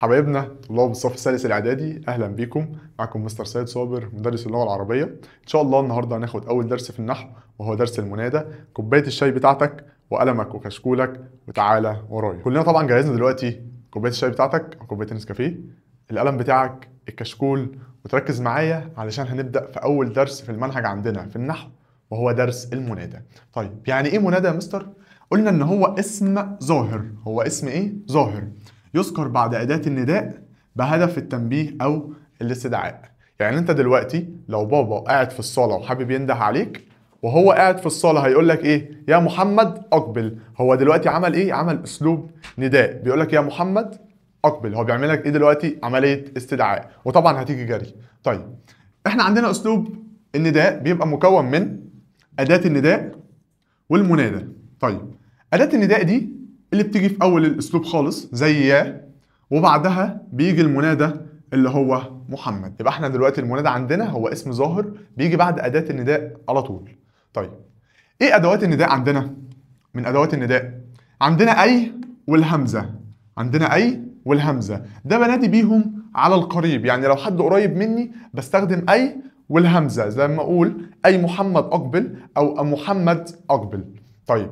حبايبنا طلاب الصف الثالث الاعدادي، اهلا بيكم. معكم مستر سيد صابر مدرس اللغه العربيه. ان شاء الله النهارده هناخد اول درس في النحو وهو درس المنادى. كوبايه الشاي بتاعتك وقلمك وكشكولك وتعالى ورايا. كلنا طبعا جهزنا دلوقتي كوبايه الشاي بتاعتك او كوبايه النسكافيه، القلم بتاعك، الكشكول، وتركز معايا علشان هنبدا في اول درس في المنهج عندنا في النحو وهو درس المنادى. طيب يعني ايه منادى يا مستر؟ قلنا ان هو اسم ظاهر. هو اسم ايه؟ ظاهر يذكر بعد أداة النداء بهدف التنبيه أو الاستدعاء. يعني أنت دلوقتي لو بابا قاعد في الصالة وحابب ينده عليك وهو قاعد في الصالة هيقول لك إيه؟ يا محمد أقبل. هو دلوقتي عمل إيه؟ عمل أسلوب نداء، بيقول لك يا محمد أقبل. هو بيعمل لك إيه دلوقتي؟ عملية استدعاء، وطبعا هتيجي جري. طيب إحنا عندنا أسلوب النداء بيبقى مكون من أداة النداء والمنادى. طيب أداة النداء دي اللي بتيجي في أول الأسلوب خالص زي يا، وبعدها بيجي المنادى اللي هو محمد. يبقى احنا دلوقتي المنادى عندنا هو اسم ظاهر بيجي بعد أداة النداء على طول. طيب إيه أدوات النداء عندنا؟ من أدوات النداء عندنا أي والهمزة. عندنا أي والهمزة ده بنادي بيهم على القريب، يعني لو حد قريب مني بستخدم أي والهمزة، زي ما أقول أي محمد أقبل أو محمد أقبل. طيب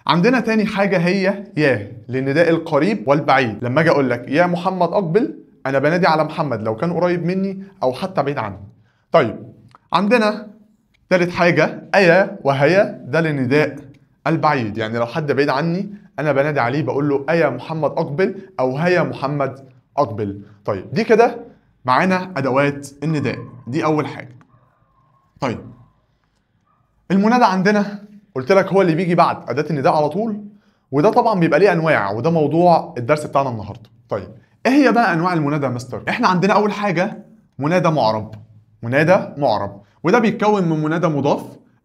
عندنا تاني حاجة هي يا للنداء القريب والبعيد. لما اجي اقول لك يا محمد اقبل انا بنادي على محمد لو كان قريب مني او حتى بعيد عني. طيب عندنا تالت حاجة ايا وهيا، ده للنداء البعيد، يعني لو حد بعيد عني انا بنادي عليه بقول له ايا محمد اقبل او هيا محمد اقبل. طيب دي كده معانا ادوات النداء، دي اول حاجة. طيب المنادى عندنا قلت لك هو اللي بيجي بعد أداة النداء على طول، وده طبعا بيبقى ليه أنواع، وده موضوع الدرس بتاعنا النهارده. طيب إيه هي بقى أنواع المنادى يا مستر؟ إحنا عندنا أول حاجة منادى معرب. منادى معرب وده بيتكون من منادى مضاف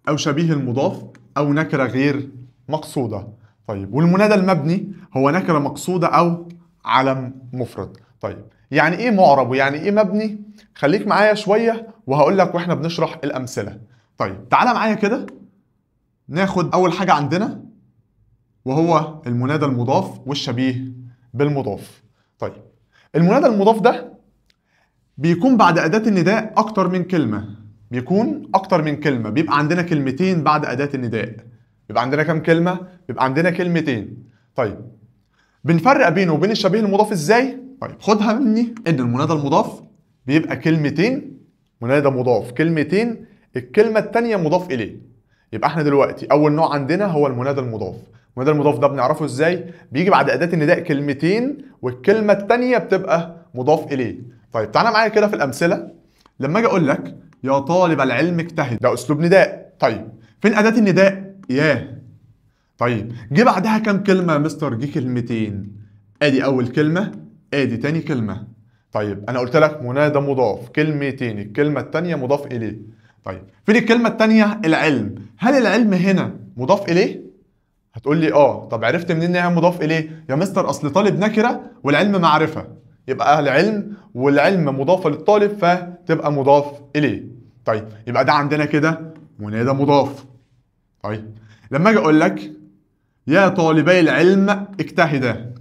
أو شبيه المضاف أو نكرة غير مقصودة. طيب والمنادى المبني هو نكرة مقصودة أو علم مفرد. طيب يعني إيه معرب ويعني إيه مبني؟ خليك معايا شوية وهقول لك وإحنا بنشرح الأمثلة. طيب تعالى معايا كده ناخد أول حاجة عندنا وهو المنادى المضاف والشبيه بالمضاف. طيب المنادى المضاف ده بيكون بعد أداة النداء أكتر من كلمة، بيكون أكتر من كلمة، بيبقى عندنا كلمتين بعد أداة النداء. بيبقى عندنا كام كلمة؟ بيبقى عندنا كلمتين. طيب بنفرق بينه وبين الشبيه المضاف إزاي؟ طيب خدها مني إن المنادى المضاف بيبقى كلمتين، منادى مضاف كلمتين، الكلمة التانية مضاف إليه. يبقى احنا دلوقتي اول نوع عندنا هو المنادى المضاف. المنادى المضاف ده بنعرفه ازاي؟ بيجي بعد اداه النداء كلمتين والكلمه الثانيه بتبقى مضاف اليه. طيب تعالى معايا كده في الامثله. لما اجي اقول لك يا طالب العلم اجتهد، ده اسلوب نداء. طيب فين اداه النداء؟ يا. طيب جه بعدها كام كلمه يا مستر؟ جه كلمتين، ادي اول كلمه ادي تاني كلمه. طيب انا قلت لك منادى مضاف كلمتين، الكلمه الثانيه مضاف اليه. طيب فين الكلمة التانية؟ العلم. هل العلم هنا مضاف إليه؟ هتقول لي اه. طب عرفت منين ان هي مضاف إليه؟ يا مستر أصل طالب نكرة والعلم معرفة، يبقى أهل علم والعلم مضافة للطالب فتبقى مضاف إليه. طيب يبقى ده عندنا كده منادى مضاف. طيب لما أجي أقول لك يا طالبي العلم اجتهدا،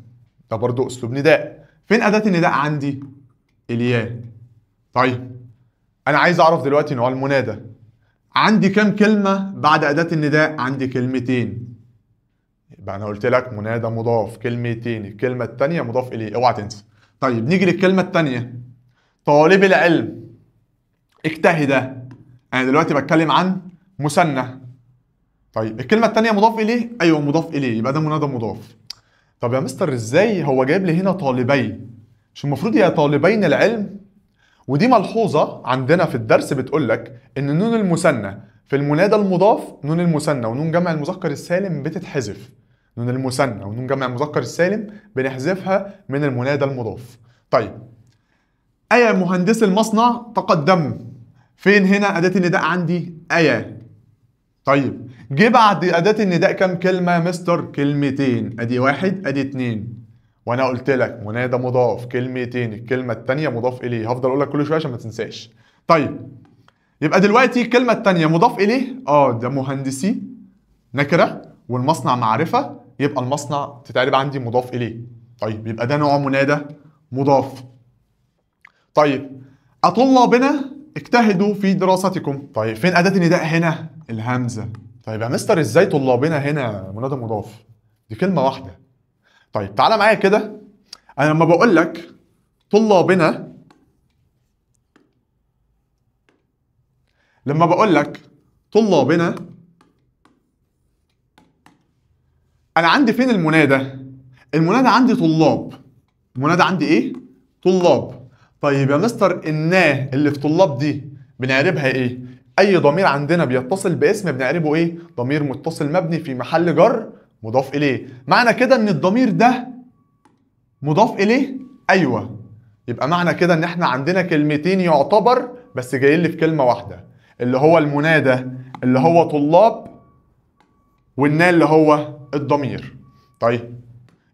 ده برضو أسلوب نداء. فين أداة النداء عندي؟ الياء. طيب أنا عايز أعرف دلوقتي نوع المنادى. عندي كام كلمة بعد أداة النداء؟ عندي كلمتين. يبقى أنا قلت لك منادى مضاف كلمتين، الكلمة التانية مضاف إليه، أوعى تنسى. طيب نيجي للكلمة التانية، طالب العلم اجتهد. أنا دلوقتي بتكلم عن مثنى. طيب الكلمة التانية مضاف إليه؟ أيوه مضاف إليه، يبقى ده منادى مضاف. طب يا مستر إزاي هو جايب لي هنا طالبي؟ مش المفروض يا طالبين العلم؟ ودي ملحوظة عندنا في الدرس بتقول لك إن نون المثنى في المنادى المضاف، نون المثنى ونون جمع المذكر السالم بتتحذف. نون المثنى ونون جمع المذكر السالم بنحذفها من المنادى المضاف. طيب أيا مهندس المصنع تقدم، فين هنا أداة النداء عندي؟ أيا. طيب جه بعد أداة النداء كام كلمة يا مستر؟ كلمتين، أدي واحد أدي اتنين. وانا قلت لك منادى مضاف كلمتين، الكلمه الثانيه مضاف اليه، هفضل اقول لك كل شويه عشان ما تنساش. طيب يبقى دلوقتي الكلمه الثانيه مضاف اليه، ده مهندسي نكره والمصنع معرفه، يبقى المصنع تتعرب عندي مضاف اليه. طيب يبقى ده نوع منادى مضاف. طيب أطلابنا اجتهدوا في دراستكم. طيب فين أداة النداء هنا؟ الهمزة. طيب يا مستر ازاي طلابنا هنا منادى مضاف؟ دي كلمة واحدة. طيب تعالى معايا كده، أنا لما بقول لك طلابنا، لما بقول لك طلابنا، أنا عندي فين المنادى؟ المنادى عندي طلاب. المنادى عندي إيه؟ طلاب. طيب يا مستر النا اللي في طلاب دي بنعربها إيه؟ أي ضمير عندنا بيتصل باسم بنعربه إيه؟ ضمير متصل مبني في محل جر مضاف إليه. معنى كده إن الضمير ده مضاف إليه؟ أيوه. يبقى معنى كده إن إحنا عندنا كلمتين يعتبر بس جايين لي في كلمة واحدة، اللي هو المنادى اللي هو طلاب، والنا اللي هو الضمير. طيب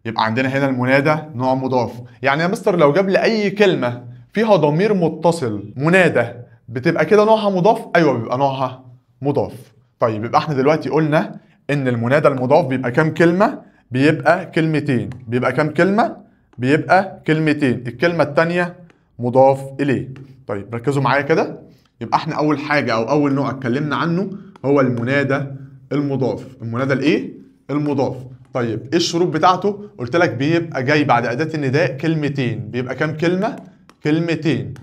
يبقى عندنا هنا المنادى نوع مضاف. يعني يا مستر لو جاب لي اي كلمه فيها ضمير متصل منادى بتبقى كده نوعها مضاف؟ ايوه بيبقى نوعها مضاف. طيب يبقى احنا دلوقتي قلنا ان المنادى المضاف بيبقى كام كلمه؟ بيبقى كلمتين. بيبقى كام كلمه؟ بيبقى كلمتين. الكلمه الثانيه مضاف اليه. طيب ركزوا معايا كده. يبقى احنا اول حاجه او اول نوع اتكلمنا عنه هو المنادى المضاف. المنادى الايه؟ المضاف. طيب ايه الشروط بتاعته؟ قلت لك بيبقى جاي بعد اداه النداء كلمتين. بيبقى كام كلمه؟ كلمتين.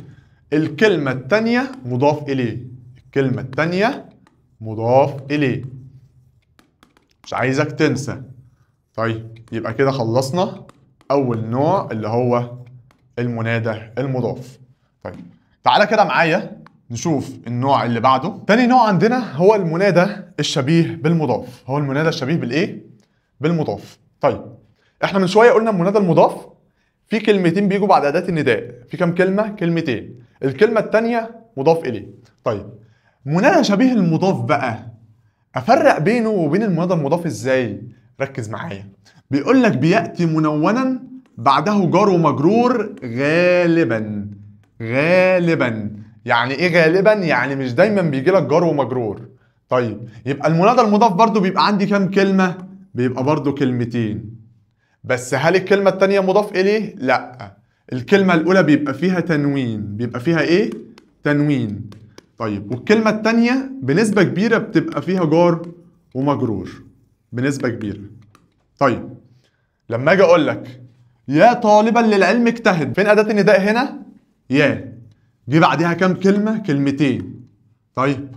الكلمه الثانيه مضاف اليه. الكلمه الثانيه مضاف اليه، مش عايزك تنسى. طيب يبقى كده خلصنا اول نوع اللي هو المنادى المضاف. طيب تعالى كده معايا نشوف النوع اللي بعده. تاني نوع عندنا هو المنادى الشبيه بالمضاف. هو المنادى الشبيه بالايه؟ بالمضاف. طيب احنا من شويه قلنا المنادى المضاف في كلمتين بيجوا بعد اداه النداء. في كام كلمه؟ كلمتين. الكلمه الثانيه مضاف اليه. طيب منادى شبيه المضاف بقى افرق بينه وبين المنادى المضاف ازاي؟ ركز معايا. بيقول لك بياتي منونا بعده جار ومجرور غالبا. غالبا يعني ايه غالبا؟ يعني مش دايما بيجي لك جار ومجرور. طيب يبقى المنادى المضاف برضو بيبقى عندي كام كلمه؟ بيبقى برضو كلمتين. بس هل الكلمه الثانيه مضاف اليه؟ لا. الكلمه الاولى بيبقى فيها تنوين. بيبقى فيها ايه؟ تنوين. طيب والكلمه الثانيه بنسبه كبيره بتبقى فيها جار ومجرور بنسبه كبيره. طيب لما اجي اقول لك يا طالبا للعلم اجتهد، فين اداه النداء هنا؟ يا. جه بعدها كام كلمه؟ كلمتين. طيب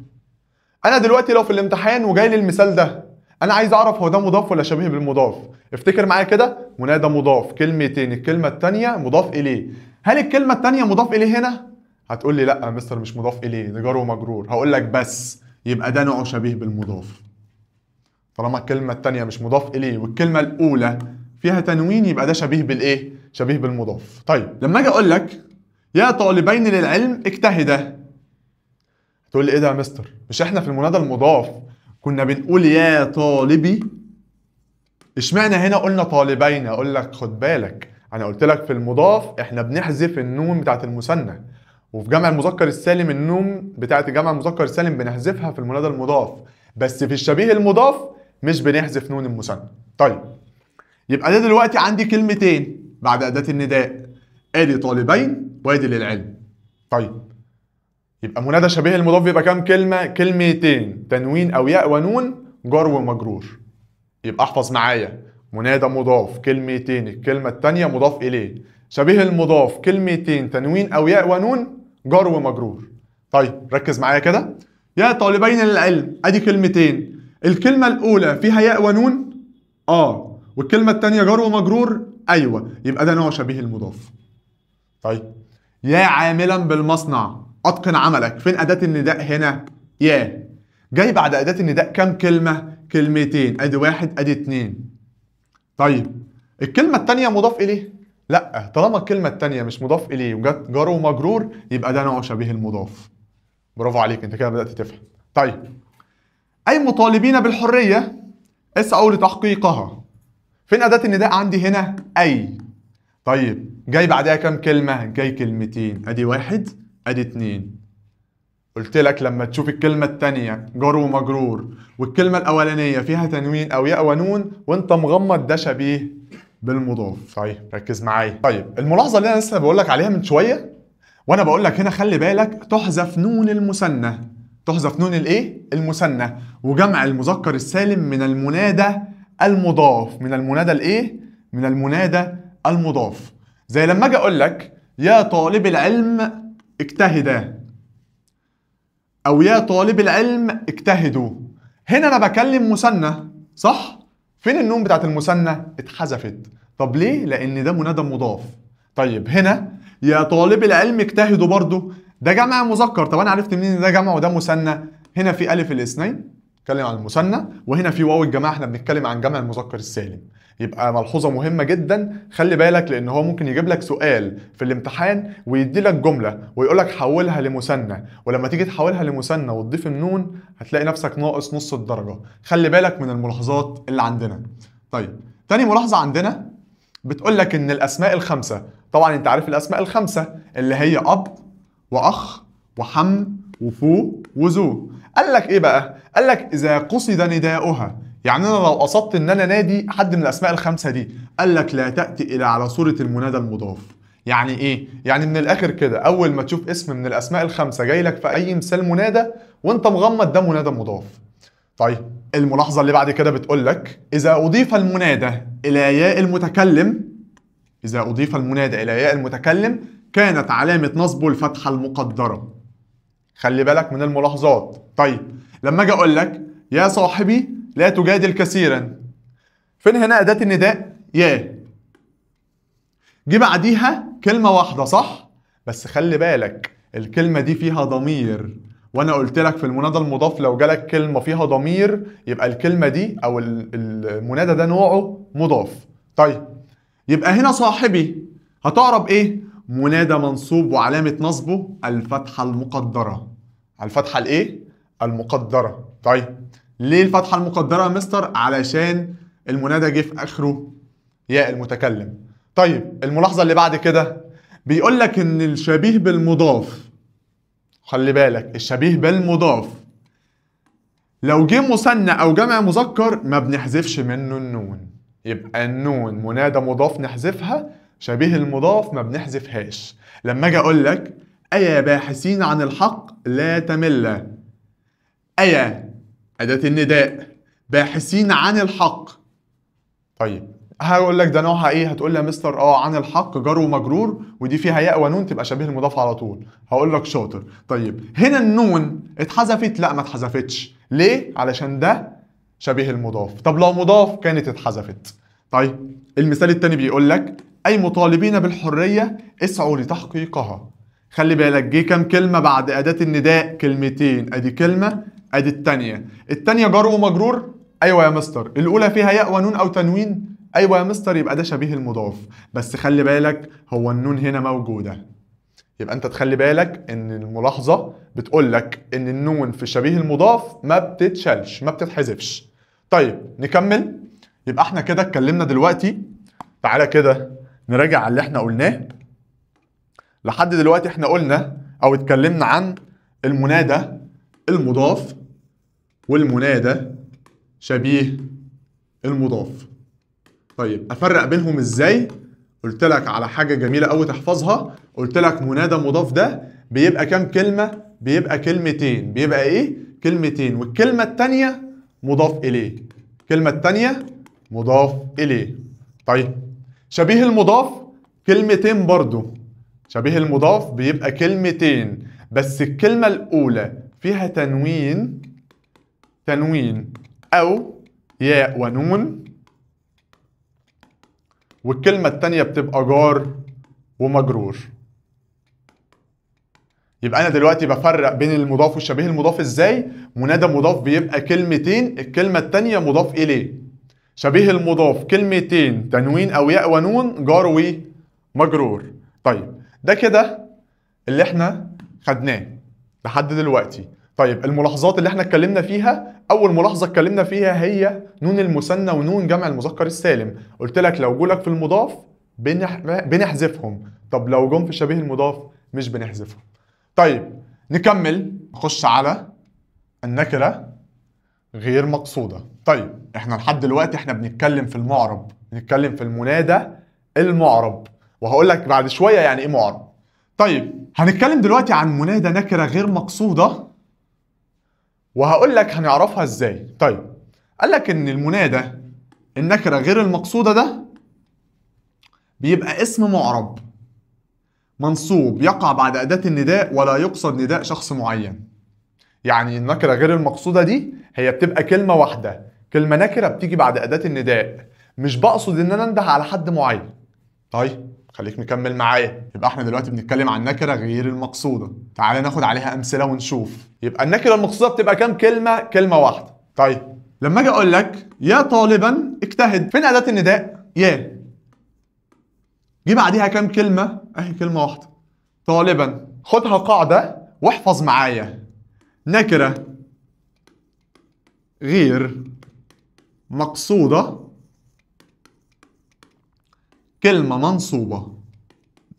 انا دلوقتي لو في الامتحان وجاي لي المثال ده، انا عايز اعرف هو ده مضاف ولا شبيه بالمضاف. افتكر معايا كده، منادى مضاف كلمتين، الكلمه الثانيه مضاف اليه. هل الكلمه الثانيه مضاف اليه هنا؟ هتقول لي لا يا مستر مش مضاف اليه، ده جار ومجرور. هقول لك بس يبقى ده نوعه شبيه بالمضاف. طالما الكلمه الثانيه مش مضاف اليه والكلمه الاولى فيها تنوين يبقى ده شبيه بالايه؟ شبيه بالمضاف. طيب لما اجي اقول لك يا طالبين للعلم اجتهدا، تقول لي ايه ده يا مستر؟ مش احنا في المنادى المضاف كنا بنقول يا طالبي؟ اشمعنى هنا قلنا طالبين؟ اقول لك خد بالك، انا قلت لك في المضاف احنا بنحذف النون بتاعت المثنى، وفي جمع المذكر السالم النون بتاعت جمع المذكر السالم بنحذفها في المنادى المضاف، بس في الشبيه المضاف مش بنحذف نون المثنى. طيب يبقى ده دلوقتي عندي كلمتين بعد اداه النداء، ادي طالبين وادي للعلم. طيب يبقى منادى شبيه المضاف بيبقى كام كلمة؟ كلمتين، تنوين أو ياء ونون جار ومجرور. يبقى احفظ معايا، منادى مضاف كلمتين، الكلمة التانية مضاف إليه. شبيه المضاف كلمتين، تنوين أو ياء ونون جار ومجرور. طيب ركز معايا كده. يا طالبين للعلم أدي كلمتين، الكلمة الأولى فيها ياء ونون؟ والكلمة التانية جار ومجرور؟ أيوه، يبقى ده نوع شبيه المضاف. طيب يا عاملا بالمصنع اتقن عملك، فين اداه النداء هنا؟ يا. جاي بعد اداه النداء كام كلمه؟ كلمتين، ادي واحد ادي اتنين. طيب الكلمه الثانيه مضاف اليه؟ لا، طالما الكلمه الثانيه مش مضاف اليه وجت جار ومجرور يبقى ده نوع شبيه المضاف. برافو عليك، انت كده بدات تفهم. طيب اي مطالبين بالحريه اسعوا لتحقيقها، فين اداه النداء عندي هنا؟ اي. طيب جاي بعدها كام كلمه؟ جاي كلمتين، ادي واحد ادي اتنين. قلت لك لما تشوف الكلمة التانية جار ومجرور والكلمة الأولانية فيها تنوين أو ياء ونون وأنت مغمض ده شبيه بالمضاف. طيب ركز معايا. طيب الملاحظه اللي انا لسه بقول لك عليها من شويه، وانا بقول لك هنا خلي بالك تحذف نون المثنى. تحذف نون الايه؟ المثنى. وجمع المذكر السالم من المنادى المضاف. من المنادى الايه؟ من المنادى المضاف. زي لما اجي اقول لك يا طالب العلم اجتهدا، او يا طالب العلم اجتهدوا. هنا انا بكلم مثنى صح؟ فين النون بتاعت المثنى؟ اتحذفت. طب ليه؟ لان ده منادى مضاف. طيب هنا يا طالب العلم اجتهدوا برضو ده جمع مذكر. طب انا عرفت منين ان ده جمع وده مثنى؟ هنا في الف الاثنين بنتكلم عن المثنى، وهنا في واو الجماعه احنا بنتكلم عن جمع المذكر السالم. يبقى ملحوظه مهمه جدا، خلي بالك، لان هو ممكن يجيب لك سؤال في الامتحان ويدي لك جمله ويقول لك حولها لمثنى، ولما تيجي تحولها لمثنى وتضيف النون هتلاقي نفسك ناقص نص الدرجه. خلي بالك من الملاحظات اللي عندنا. طيب تاني ملاحظه عندنا بتقول لك ان الاسماء الخمسه، طبعا انت عارف الاسماء الخمسه اللي هي اب واخ وحم وفو وزو. قال لك ايه بقى؟ قال لك اذا قصد نداؤها، يعني انا لو قصدت ان انا نادي حد من الاسماء الخمسه دي، قال لك لا تاتي الى على صوره المنادى المضاف. يعني ايه؟ يعني من الاخر كده اول ما تشوف اسم من الاسماء الخمسه جاي لك في اي مثال منادى وانت مغمض، ده منادى مضاف. طيب الملاحظه اللي بعد كده بتقول لك اذا اضيف المنادى الى ياء المتكلم، اذا اضيف المنادى الى ياء المتكلم كانت علامه نصبه الفتحه المقدره. خلي بالك من الملاحظات. طيب لما اجي اقول لك يا صاحبي لا تجادل كثيرا، فين هنا اداه النداء؟ يا. جه بعديها كلمه واحده صح؟ بس خلي بالك الكلمه دي فيها ضمير، وانا قلت لك في المنادى المضاف لو جالك كلمه فيها ضمير يبقى الكلمه دي او المنادى ده نوعه مضاف. طيب يبقى هنا صاحبي هتعرب ايه؟ منادى منصوب وعلامه نصبه الفتحه المقدره. الفتحه الايه؟ المقدره. طيب ليه الفتحه المقدره يا مستر؟ علشان المنادى جه في اخره ياء المتكلم. طيب الملاحظه اللي بعد كده بيقول لك ان الشبيه بالمضاف، خلي بالك الشبيه بالمضاف لو جه مثنى او جمع مذكر ما بنحذفش منه النون. يبقى النون منادى مضاف نحذفها، شبيه المضاف ما بنحذفهاش. لما اجي اقول لك ايا باحثين عن الحق لا تمل، ايا اداه النداء، باحثين عن الحق. طيب هقول لك ده نوعها ايه؟ هتقول لي يا مستر عن الحق جار ومجرور ودي فيها ياء ونون تبقى شبيه المضاف على طول. هقول لك شاطر. طيب هنا النون اتحذفت؟ لا ما اتحذفتش. ليه؟ علشان ده شبيه المضاف. طب لو مضاف كانت اتحذفت. طيب المثال التاني بيقول لك اي مطالبين بالحريه اسعوا لتحقيقها. خلي بالك جه كام كلمه بعد اداه النداء؟ كلمتين. ادي كلمه ادي التانيه. التانيه جار ومجرور؟ ايوه يا مستر. الاولى فيها ياء ونون او تنوين؟ ايوه يا مستر. يبقى ده شبيه المضاف. بس خلي بالك هو النون هنا موجوده. يبقى انت تخلي بالك ان الملاحظه بتقول لك ان النون في شبيه المضاف ما بتتشالش ما بتتحذفش. طيب نكمل. يبقى احنا كده اتكلمنا دلوقتي، تعالى كده نراجع على اللي احنا قلناه لحد دلوقتي. احنا قلنا او اتكلمنا عن المنادى المضاف والمنادى شبيه المضاف. طيب افرق بينهم ازاي؟ قلت لك على حاجه جميله قوي تحفظها. قلت لك منادى مضاف ده بيبقى كام كلمه؟ بيبقى كلمتين. بيبقى ايه؟ كلمتين. والكلمه الثانيه مضاف اليه. الكلمه الثانيه مضاف اليه. طيب شبيه المضاف كلمتين برضو. شبيه المضاف بيبقى كلمتين بس الكلمه الاولى فيها تنوين او ياء ونون، والكلمة التانية بتبقى جار ومجرور. يبقى أنا دلوقتي بفرق بين المضاف والشبيه المضاف إزاي؟ منادى مضاف بيبقى كلمتين، الكلمة التانية مضاف إليه. شبيه المضاف كلمتين تنوين أو ياء ونون جار ومجرور. طيب ده كده اللي احنا خدناه لحد دلوقتي. طيب الملاحظات اللي احنا اتكلمنا فيها، اول ملاحظه اتكلمنا فيها هي نون المثنى ونون جمع المذكر السالم. قلت لك لو جولك في المضاف بنحذفهم. طب لو جم في شبيه المضاف مش بنحذفهم. طيب نكمل نخش على النكره غير مقصوده. طيب احنا لحد دلوقتي احنا بنتكلم في المعرب نتكلم في المنادى المعرب، وهقول لك بعد شويه يعني ايه معرب. طيب هنتكلم دلوقتي عن منادى نكره غير مقصوده، وهقول لك هنعرفها ازاي. طيب قال لك ان المنادى النكره غير المقصوده ده بيبقى اسم معرب منصوب يقع بعد اداه النداء ولا يقصد نداء شخص معين. يعني النكره غير المقصوده دي هي بتبقى كلمه واحده، كلمه نكره بتيجي بعد اداه النداء، مش بقصد ان انا انده على حد معين. طيب خليك مكمل معايا. يبقى احنا دلوقتي بنتكلم عن نكره غير المقصوده، تعالى ناخد عليها امثله ونشوف. يبقى النكره المقصوده بتبقى كام كلمه؟ كلمه واحده. طيب لما اجي اقول لك يا طالبا اجتهد، فين اداه النداء؟ يا. جه بعديها كام كلمه؟ اهي كلمه واحده، طالبا. خدها قاعده واحفظ معايا. نكره غير مقصوده كلمه منصوبه.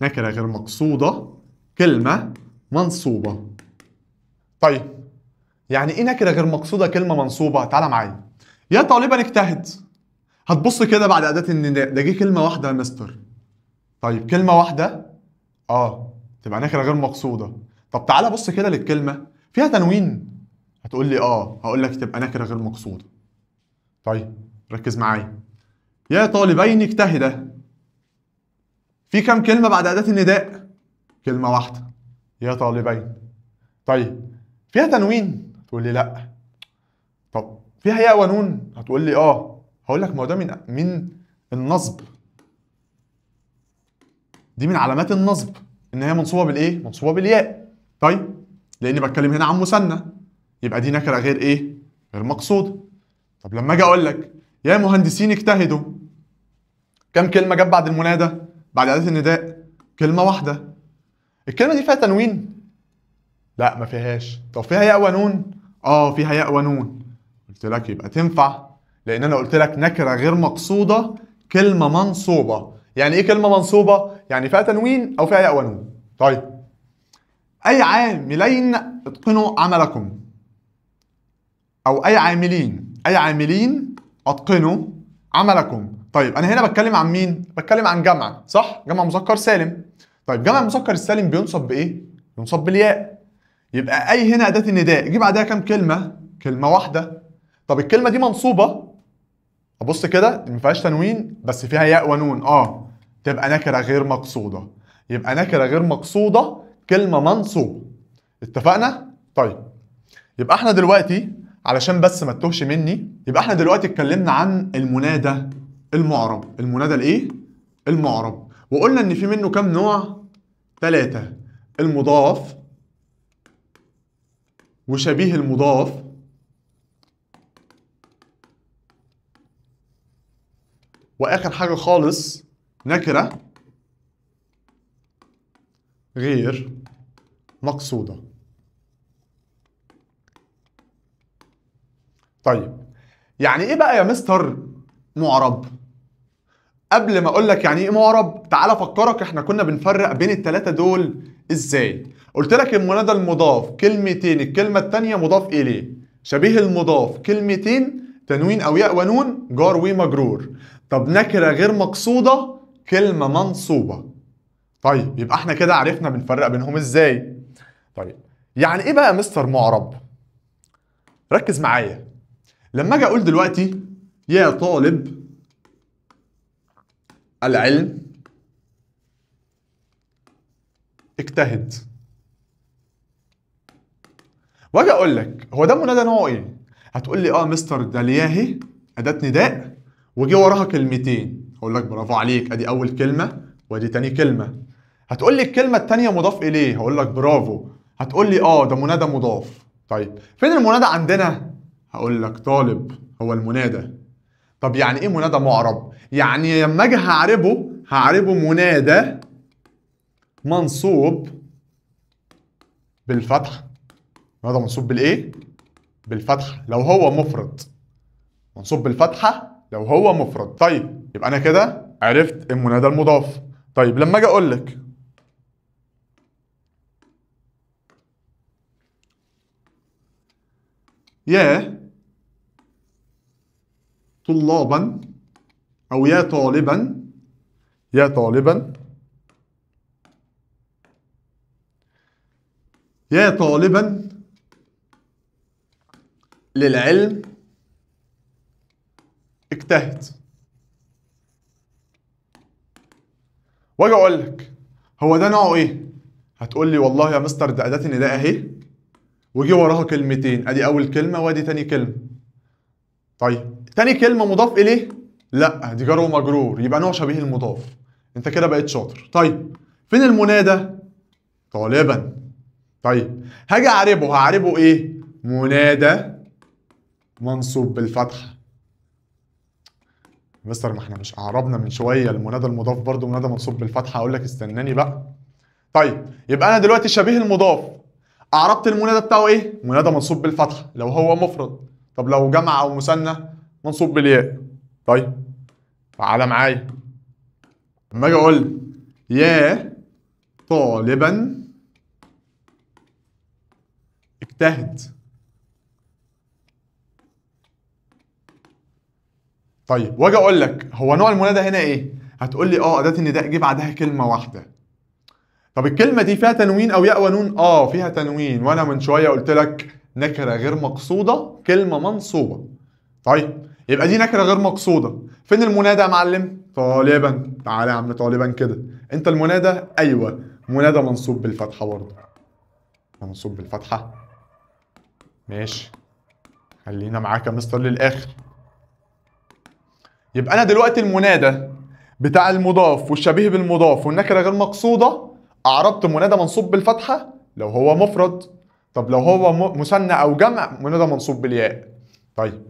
نكره غير مقصوده كلمه منصوبه. طيب يعني ايه نكره غير مقصوده كلمه منصوبه؟ تعالى معايا. يا طالبا اجتهد، هتبص كده بعد اداه النداء ده جه كلمه واحده يا مستر. طيب كلمه واحده تبقى نكره غير مقصوده. طب تعالى بص كده للكلمه فيها تنوين، هتقول لي هقول لك تبقى نكره غير مقصوده. طيب ركز معايا. يا طالبين اجتهدا، في كام كلمه بعد اداه النداء؟ كلمه واحده، يا طالبين. طيب فيها تنوين؟ تقول لي لا. طب فيها ياء ونون؟ هتقول لي هقول لك ما هو ده من النصب، دي من علامات النصب ان هي منصوبه بالايه؟ منصوبه بالياء. طيب لاني بتكلم هنا عن مثنى، يبقى دي نكره غير ايه؟ غير مقصوده. طب لما اجي اقول لك يا مهندسين اجتهدوا، كم كلمه جت بعد المنادى؟ بعد اداه النداء كلمه واحده. الكلمه دي فيها تنوين؟ لا ما فيهاش. طب فيها ياء ونون؟ فيها ياء ونون. قلت لك يبقى تنفع، لان انا قلت لك نكره غير مقصوده كلمه منصوبه. يعني ايه كلمه منصوبه؟ يعني فيها تنوين او فيها ياء ونون. طيب اي عاملين اتقنوا عملكم، او اي عاملين، اي عاملين اتقنوا عملكم. طيب انا هنا بتكلم عن مين؟ بتكلم عن جمع، صح؟ جمع مذكر سالم. طيب جمع المذكر السالم بينصب بايه؟ بينصب بالياء. يبقى اي هنا اداه النداء يجي بعدها كام كلمه؟ كلمه واحده. طب الكلمه دي منصوبه، ابص كده ما فيهاش تنوين بس فيها ياء ونون، تبقى نكره غير مقصوده. يبقى نكره غير مقصوده كلمه منصوبه. اتفقنا؟ طيب يبقى احنا دلوقتي علشان بس ما تتوهش مني، يبقى احنا دلوقتي اتكلمنا عن المنادى المعرب. المنادى الايه؟ المعرب. وقلنا ان في منه كام نوع؟ 3: المضاف، وشبيه المضاف، واخر حاجه خالص نكره غير مقصوده. طيب يعني ايه بقى يا مستر معرب؟ قبل ما اقول لك يعني ايه معرب، تعال افكرك احنا كنا بنفرق بين الثلاثه دول ازاي. قلت لك المنادى المضاف كلمتين، الكلمه الثانيه مضاف اليه. شبيه المضاف كلمتين، تنوين او ياء ونون، جار ومجرور. طب نكره غير مقصوده كلمه منصوبه. طيب يبقى احنا كده عرفنا بنفرق بينهم ازاي. طيب يعني ايه بقى يا مستر معرب؟ ركز معايا. لما اجي اقول دلوقتي يا طالب العلم اجتهد، واجي اقول لك هو ده منادى نوعه ايه؟ هتقول لي مستر ده الياهي اداه نداء وجي وراها كلمتين. هقول لك برافو عليك، ادي اول كلمه وادي تاني كلمه. هتقول لي الكلمه التانيه مضاف اليه، هقول لك برافو. هتقول لي ده منادى مضاف. طيب فين المنادى عندنا؟ هقول لك طالب هو المنادى. طب يعني ايه منادى معرب؟ يعني لما اجي هعربه منادى منصوب بالفتح. منادى منصوب بالايه؟ بالفتحه لو هو مفرد، منصوب بالفتحه لو هو مفرد. طيب يبقى انا كده عرفت المنادى المضاف. طيب لما اجي اقول لك يا طلابا أو يا طالبا، يا طالبا، يا طالبا للعلم اجتهد. واجي اقول لك هو ده نوعه ايه؟ هتقول لي والله يا مستر ده اداه النداء اهي، وجي وراها كلمتين، ادي اول كلمه وادي تاني كلمه. طيب تاني كلمه مضاف اليه؟ لا دي جار ومجرور، يبقى نوع شبيه المضاف. انت كده بقيت شاطر. طيب فين المنادى؟ طالبا. طيب هاجي اعربه، هعربه ايه؟ منادى منصوب بالفتحه. مستر ما احنا مش اعربنا من شويه المنادى المضاف برضو منادى منصوب بالفتحه؟ اقول لك استناني بقى. طيب يبقى انا دلوقتي شبيه المضاف اعربت المنادى بتاعه ايه؟ منادى منصوب بالفتحه لو هو مفرد. طب لو جمع او مثنى منصوب بالياء. طيب تعالى معايا، لما اجي اقول يا طالبا اجتهد. طيب واجي اقول لك هو نوع المنادى هنا ايه؟ هتقول لي اداه النداء جه بعدها كلمه واحده. طب الكلمه دي فيها تنوين او ياء ونون؟ فيها تنوين، وانا من شويه قلت لك نكره غير مقصوده كلمه منصوبه. طيب يبقى دي نكره غير مقصوده. فين المنادى يا معلم؟ طالبا. تعالى يا عم طالبا كده، انت المنادى ايوه منادى منصوب بالفتحه برضه. منصوب بالفتحه ماشي، خلينا معاك يا مستر للاخر. يبقى انا دلوقتي المنادى بتاع المضاف والشبيه بالمضاف والنكره غير مقصوده اعربت منادى منصوب بالفتحه لو هو مفرد. طب لو هو مثنى او جمع منادى منصوب بالياء. طيب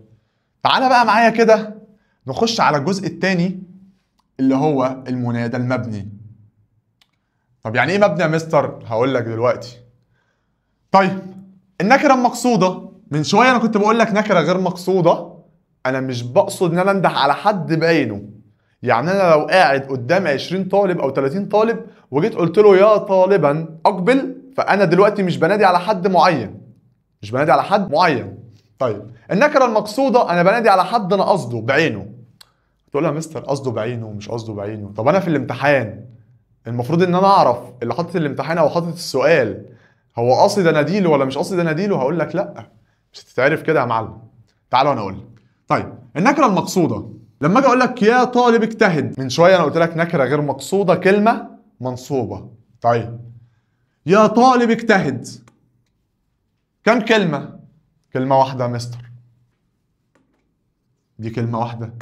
تعالى بقى معايا كده نخش على الجزء الثاني اللي هو المنادى المبني. طب يعني ايه مبني يا مستر؟ هقول لك دلوقتي. طيب النكره المقصوده من شويه انا كنت بقول لك نكره غير مقصوده، انا مش بقصد ان انا انده على حد بعينه. يعني انا لو قاعد قدام 20 طالب او 30 طالب وجيت قلت له يا طالبا اقبل، فانا دلوقتي مش بنادي على حد معين، مش بنادي على حد معين. طيب النكره المقصوده انا بنادي على حد انا قصده بعينه. تقول يا مستر قصده بعينه ومش قصده بعينه؟ طب انا في الامتحان المفروض ان انا اعرف اللي حاطط الامتحان او حاطط السؤال هو قاصد اناديله ولا مش قاصد اناديله. هقول لك لا، مش هتتعرف كده يا معلم. تعال وانا اقول لك. طيب النكره المقصوده لما اجي اقول لك يا طالب اجتهد، من شويه انا قلت لك نكره غير مقصوده كلمه منصوبه. طيب يا طالب اجتهد كم كلمه؟ كلمه واحده يا مستر، دي كلمه واحده.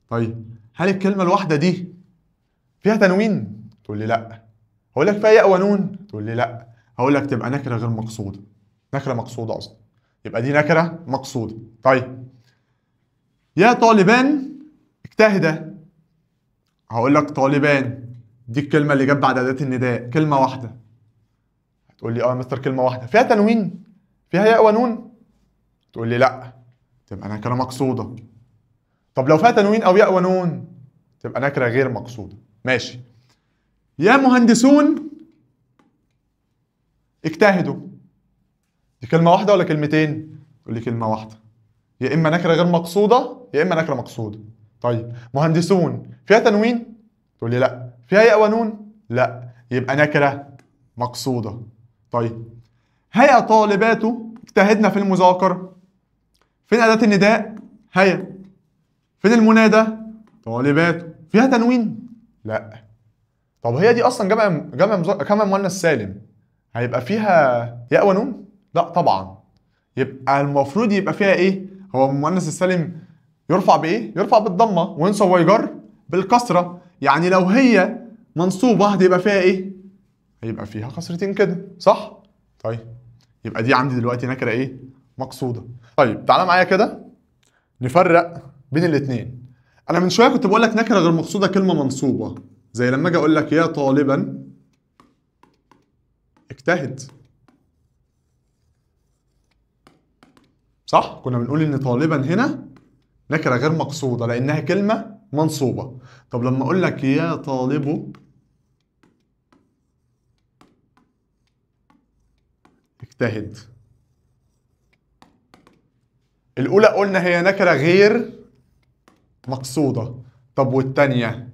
طيب هل الكلمه الواحده دي فيها تنوين؟ تقول لي لا. هقول لك فيها ياء ونون؟ تقول لي لا. هقول لك تبقى نكره غير مقصوده، نكره مقصوده اصلا، يبقى دي نكره مقصوده. طيب يا طالبان اجتهدا، هقول لك طالبان دي الكلمه اللي جت بعد اداه النداء كلمه واحده. هتقول لي يا مستر كلمه واحده فيها تنوين، فيها ياء ونون؟ تقول لي لا، تبقى نكره مقصوده. طب لو فيها تنوين او ياء ونون تبقى نكره غير مقصوده. ماشي. يا مهندسون اجتهدوا، دي كلمه واحده ولا كلمتين؟ تقول لي كلمه واحده، يا اما نكره غير مقصوده يا اما نكره مقصوده. طيب مهندسون فيها تنوين؟ تقول لي لا. فيها ياء ونون؟ لا، يبقى نكره مقصوده. طيب هيا طالبات اجتهدنا في المذاكره، فين اداه النداء؟ هيا. فين المنادى؟ طالبات. فيها تنوين؟ لا. طب هي دي اصلا جمع مؤنث سالم، هيبقى فيها ياء ونون؟ لا طبعا. يبقى المفروض يبقى فيها ايه؟ هو المؤنث السالم يرفع بايه؟ يرفع بالضمه وينصب ويجر بالكسره. يعني لو هي منصوبه هتبقى فيها ايه؟ هيبقى فيها كسرتين كده، صح؟ طيب يبقى دي عندي دلوقتي نكره ايه؟ مقصوده. طيب تعالى معايا كده نفرق بين الاثنين. انا من شويه كنت بقول لك نكره غير مقصوده كلمه منصوبه، زي لما اجي اقول لك يا طالبا اجتهد، صح؟ كنا بنقول ان طالبا هنا نكره غير مقصوده لانها كلمه منصوبه. طب لما اقول لك يا طالب اجتهد، الاولى قلنا هي نكره غير مقصوده. طب والتانية؟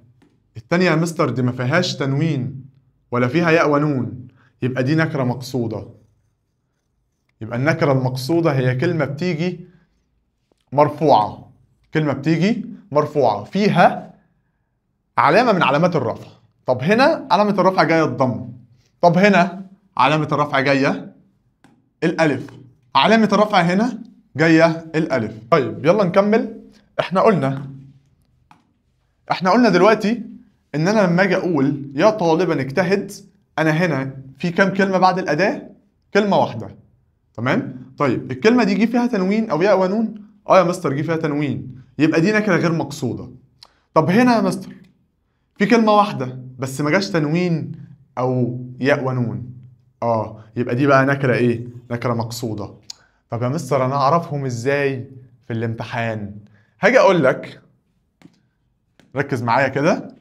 التانية يا مستر دي ما فيهاش تنوين ولا فيها ياء ونون، يبقى دي نكرة مقصودة. يبقى النكرة المقصودة هي كلمة بتيجي مرفوعة، كلمة بتيجي مرفوعة فيها علامة من علامات الرفع. طب هنا علامة الرفع جاية الضم، طب هنا علامة الرفع جاية الألف، علامة الرفع هنا جاية الألف. طيب يلا نكمل. احنا قلنا دلوقتي ان انا لما اجي اقول يا طالبا اجتهد، انا هنا في كام كلمة بعد الأداة؟ كلمة واحدة. تمام؟ طيب الكلمة دي جه فيها تنوين او ياء ونون؟ اه يا مستر جه فيها تنوين، يبقى دي نكرة غير مقصودة. طب هنا يا مستر في كلمة واحدة بس ما جاش تنوين او ياء ونون، يبقى دي بقى نكرة ايه؟ نكرة مقصودة. طب يا مستر انا اعرفهم ازاي في الامتحان؟ هاجي اقول لك، ركز معايا كده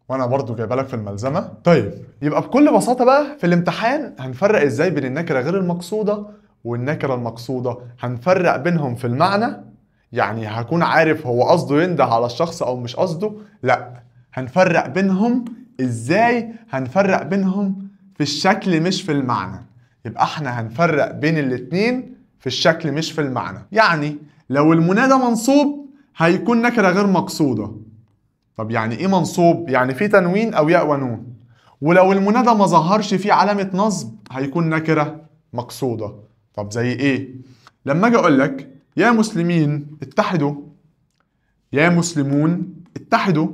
وانا برضو جايبه لك في الملزمه. طيب يبقى بكل بساطه بقى في الامتحان هنفرق ازاي بين النكره غير المقصوده والنكره المقصوده. هنفرق بينهم في المعنى، يعني هكون عارف هو قصده ينده على الشخص او مش قصده. لا، هنفرق بينهم ازاي؟ هنفرق بينهم في الشكل مش في المعنى. يبقى احنا هنفرق بين الاتنين في الشكل مش في المعنى. يعني لو المنادى منصوب هيكون نكره غير مقصوده. طب يعني ايه منصوب؟ يعني فيه تنوين او ياء ونون. ولو المنادى ما ظهرش فيه علامة نصب هيكون نكرة مقصودة. طب زي ايه؟ لما اجي اقول لك يا مسلمين اتحدوا، يا مسلمون اتحدوا،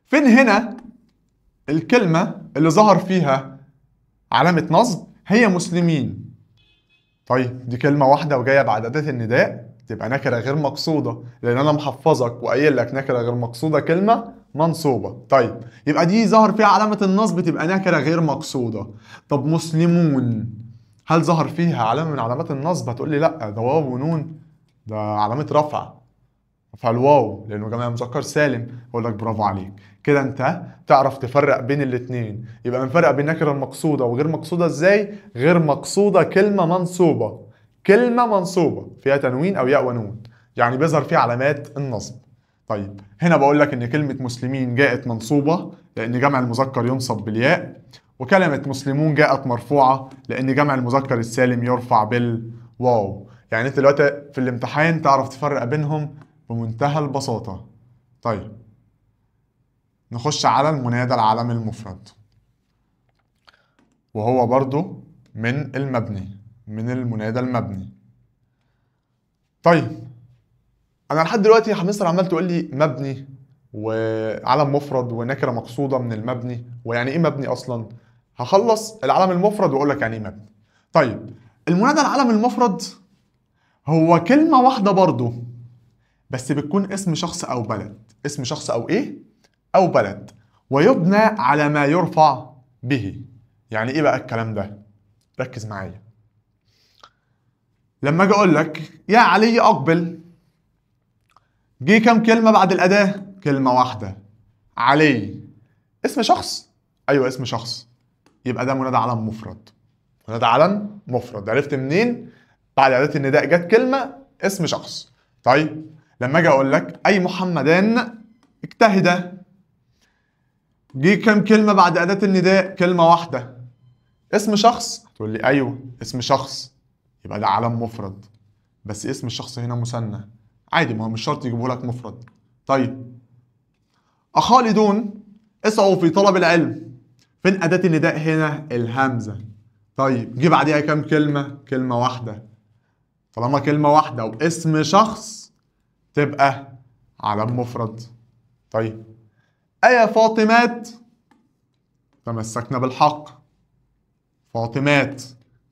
فين هنا الكلمة اللي ظهر فيها علامة نصب؟ هي مسلمين. طيب دي كلمة واحدة وجاية بعد أداة النداء، تبقى نكرة غير مقصودة، لأن أنا محفظك وقايل لك نكرة غير مقصودة كلمة منصوبة. طيب يبقى دي ظهر فيها علامة النصب، تبقى نكرة غير مقصودة. طب مسلمون هل ظهر فيها علامة من علامات النصب؟ هتقول لي لا، ده واو ونون، ده علامة رفع، فالواو لأنه جمع مذكر سالم. أقول لك برافو عليك، كده أنت تعرف تفرق بين الاتنين. يبقى بنفرق بين النكرة المقصودة وغير مقصودة إزاي؟ غير مقصودة كلمة منصوبة، كلمة منصوبة فيها تنوين أو ياء ونون، يعني بيظهر فيها علامات النصب. طيب هنا بقول لك إن كلمة مسلمين جاءت منصوبة لأن جمع المذكر ينصب بالياء، وكلمة مسلمون جاءت مرفوعة لأن جمع المذكر السالم يرفع بالواو. يعني أنت دلوقتي في الامتحان تعرف تفرق بينهم بمنتهى البساطة. طيب نخش على المنادى العلم المفرد، وهو برضو من المبني، من المنادى المبني. طيب انا لحد دلوقتي يا مستر عمال تقول لي مبني وعلم مفرد ونكره مقصوده من المبني، ويعني ايه مبني اصلا؟ هخلص العلم المفرد واقول لك يعني ايه مبني. طيب المنادى العلم المفرد هو كلمه واحده برضو، بس بتكون اسم شخص او بلد، اسم شخص او ايه؟ او بلد، ويبنى على ما يرفع به. يعني ايه بقى الكلام ده؟ ركز معايا. لما اجي اقول لك يا علي اقبل، جه كام كلمه بعد الاداه؟ كلمه واحده. علي اسم شخص؟ ايوه اسم شخص، يبقى ده منادى علم مفرد. منادى علم مفرد، عرفت منين؟ بعد اداه النداء جت كلمه اسم شخص. طيب لما اجي اقول لك اي محمدان اجتهدا، جه كام كلمه بعد اداه النداء؟ كلمه واحده. اسم شخص؟ تقول لي ايوه اسم شخص، يبقى ده علم مفرد، بس اسم الشخص هنا مثنى عادي، ما هو مش شرط يجيبه لك مفرد. طيب أخالدون اسعوا في طلب العلم، فين أداة النداء هنا؟ الهمزة. طيب جه بعديها كام كلمة؟ كلمة واحدة. طالما كلمة واحدة واسم شخص تبقى علم مفرد. طيب أيا فاطمات تمسكنا بالحق، فاطمات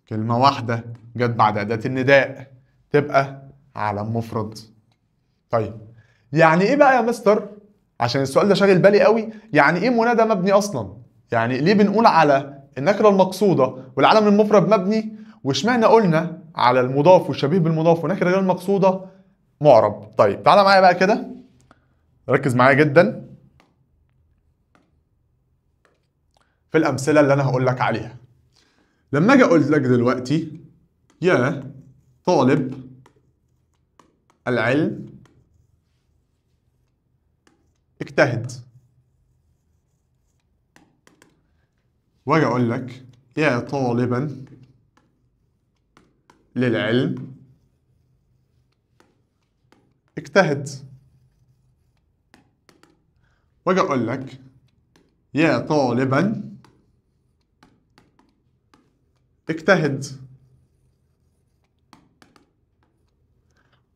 كلمة واحدة جت بعد أداة النداء تبقى علم مفرد. طيب يعني إيه بقى يا مستر؟ عشان السؤال ده شاغل بالي قوي، يعني إيه منادى مبني أصلا؟ يعني ليه بنقول على النكرة المقصودة والعلم المفرد مبني، واشمعنى قلنا على المضاف والشبيه بالمضاف ونكرة غير المقصودة معرب؟ طيب تعالى معايا بقى كده، ركز معايا جدا في الأمثلة اللي أنا هقول لك عليها. لما أجي أقول لك دلوقتي يا طالب العلم اجتهد. واجي اقول لك يا طالبا للعلم اجتهد. واجي اقول لك يا طالبا اجتهد.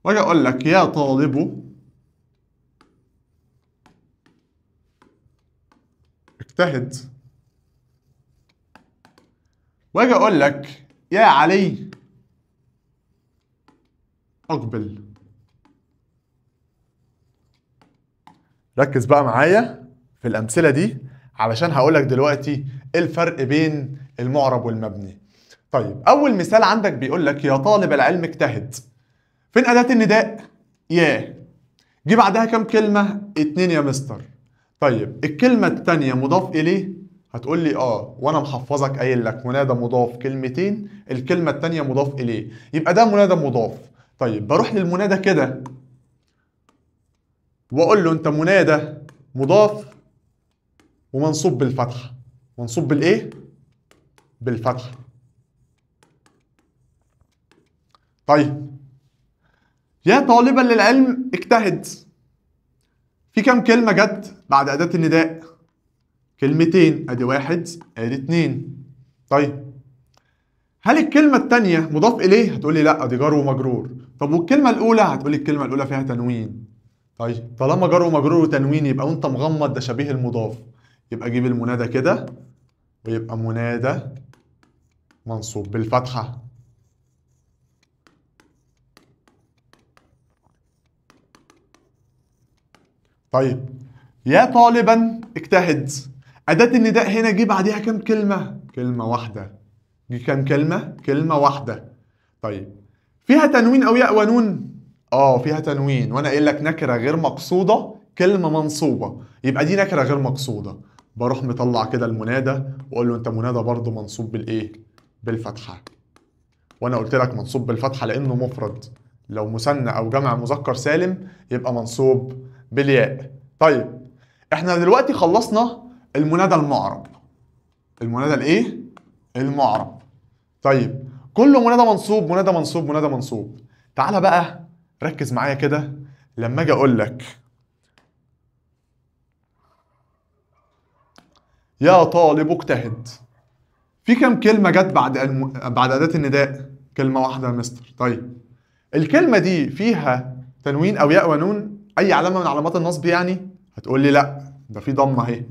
واجي اقول لك يا طالب اجتهد. واجي اقول لك يا علي اقبل. ركز بقى معايا في الامثله دي علشان هقول لك دلوقتي ايه الفرق بين المعرب والمبني. طيب اول مثال عندك بيقول لك يا طالب العلم اجتهد. فين اداه النداء؟ يا. جه بعدها كام كلمه؟ اتنين يا مستر. طيب الكلمه التانيه مضاف اليه؟ هتقول لي وانا محفظك قايل لك منادى مضاف كلمتين، الكلمه التانيه مضاف اليه، يبقى ده منادى مضاف. طيب بروح للمنادى كده واقول له انت منادى مضاف ومنصوب بالفتحه. منصوب بالايه؟ بالفتحه. طيب يا طالبا للعلم اجتهد. في كام كلمه جت بعد اداه النداء؟ كلمتين، ادي واحد ادي اتنين. طيب هل الكلمه الثانيه مضاف اليه؟ هتقول لي لا دي جار ومجرور. طب والكلمه الاولى؟ هتقول لي الكلمه الاولى فيها تنوين. طيب طالما جار ومجرور وتنوين يبقى وانت مغمض ده شبيه المضاف، يبقى جيب المنادى كده ويبقى منادى منصوب بالفتحة. طيب يا طالبا اجتهد. أداة النداء هنا جه بعديها كام كلمة؟ كلمة واحدة. جه كام كلمة؟ كلمة واحدة. طيب فيها تنوين أو ياء ونون؟ فيها تنوين، وأنا قايل لك نكرة غير مقصودة كلمة منصوبة، يبقى دي نكرة غير مقصودة. بروح مطلع كده المنادى وأقول له أنت منادى برضه منصوب بالإيه؟ بالفتحة. وانا قلت لك منصوب بالفتحه لانه مفرد، لو مثنى او جمع مذكر سالم يبقى منصوب بالياء. طيب احنا دلوقتي خلصنا المنادى المعرب. المنادى الايه؟ المعرب. طيب كل منادى منصوب منادى منصوب منادى منصوب. تعالى بقى ركز معايا كده لما اجي اقول لك يا طالب اجتهد. في كام كلمه جت بعد اداه النداء؟ كلمه واحده يا مستر. طيب الكلمة دي فيها تنوين أو ياء ونون؟ أي علامة من علامات النصب يعني؟ هتقول لي لأ ده في ضمة أهي.